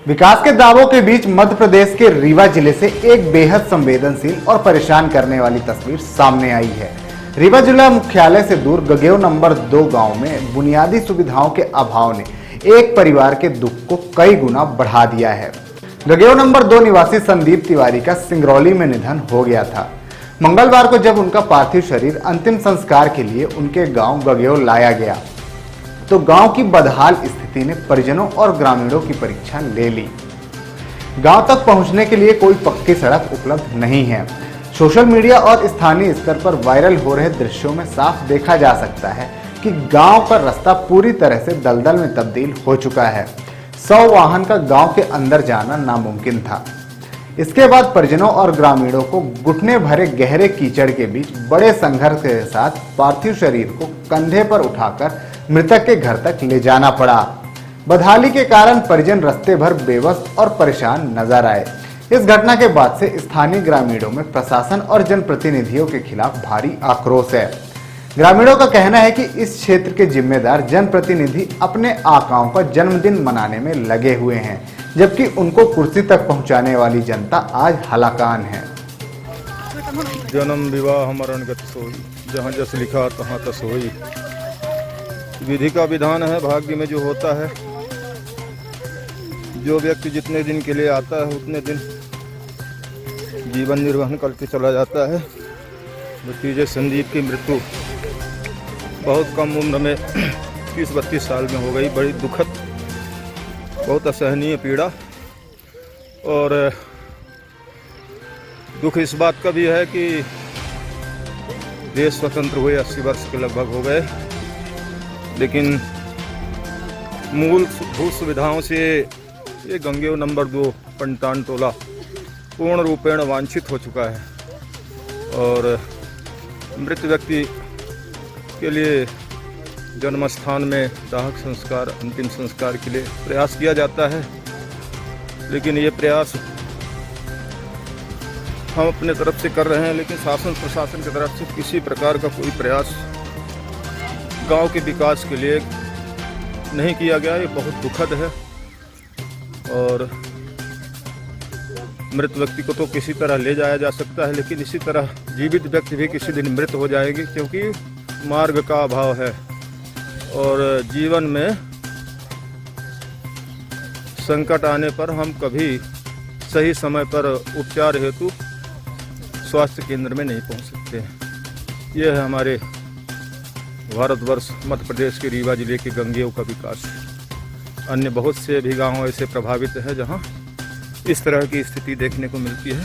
विकास के दावों के बीच मध्य प्रदेश के रीवा जिले से एक बेहद संवेदनशील और परेशान करने वाली तस्वीर सामने आई है। रीवा जिला मुख्यालय से दूर गगेव नंबर 2 गांव में बुनियादी सुविधाओं के अभाव ने एक परिवार के दुख को कई गुना बढ़ा दिया है। गगेव नंबर 2 निवासी संदीप तिवारी का सिंगरौली में निधन हो गया था। मंगलवार को जब उनका पार्थिव शरीर अंतिम संस्कार के लिए उनके गांव गगेव लाया गया तो गांव की बदहाल स्थिति ने परिजनों और ग्रामीणों की परीक्षा ले ली। गांव तक पहुंचने के लिए कोई पक्की सड़क उपलब्ध नहीं है। सोशल मीडिया और स्थानीय स्तर पर वायरल हो रहे दृश्यों में साफ देखा जा सकता है कि गांव का रास्ता पूरी तरह से दलदल में तब्दील हो चुका है। 100 वाहन का गांव के अंदर जाना नामुमकिन था। इसके बाद परिजनों और ग्रामीणों को घुटने भरे गहरे कीचड़ के बीच बड़े संघर्ष के साथ पार्थिव शरीर को कंधे पर उठाकर मृतक के घर तक ले जाना पड़ा। बदहाली के कारण परिजन रास्ते भर बेबस और परेशान नजर आए। इस घटना के बाद से स्थानीय ग्रामीणों में प्रशासन और जनप्रतिनिधियों के खिलाफ भारी आक्रोश है। ग्रामीणों का कहना है कि इस क्षेत्र के जिम्मेदार जनप्रतिनिधि अपने आकाओं का जन्मदिन मनाने में लगे हुए हैं, जबकि उनको कुर्सी तक पहुंचाने वाली जनता आज हलाकान है। जन्म विवाह मरण गति सोई, जहाँ जस लिखा तहाँ तस होई। विधि का विधान है, भाग्य में जो होता है। जो व्यक्ति जितने दिन के लिए आता है उतने दिन जीवन निर्वहन करके चला जाता है। भतीजे संदीप की मृत्यु बहुत कम उम्र में 30-32 साल में हो गई। बड़ी दुखद, बहुत असहनीय पीड़ा। और दुख इस बात का भी है कि देश स्वतंत्र हुए 80 वर्ष के लगभग हो गए, लेकिन मूल भू सुविधाओं से ये गंगेव नंबर 2 पंटान टोला पूर्ण रूपेण वांछित हो चुका है। और मृत व्यक्ति के लिए जन्म स्थान में दाहक संस्कार, अंतिम संस्कार के लिए प्रयास किया जाता है, लेकिन ये प्रयास हम अपने तरफ से कर रहे हैं, लेकिन शासन प्रशासन की तरफ से किसी प्रकार का कोई प्रयास गांव के विकास के लिए नहीं किया गया। ये बहुत दुखद है। और मृत व्यक्ति को तो किसी तरह ले जाया जा सकता है, लेकिन इसी तरह जीवित व्यक्ति भी किसी दिन मृत हो जाएगी, क्योंकि मार्ग का अभाव है। और जीवन में संकट आने पर हम कभी सही समय पर उपचार हेतु स्वास्थ्य केंद्र में नहीं पहुंच सकते। यह है हमारे भारतवर्ष मध्य प्रदेश के रीवा जिले के गंगेव का विकास। अन्य बहुत से भी गांव ऐसे प्रभावित हैं जहां इस तरह की स्थिति देखने को मिलती है।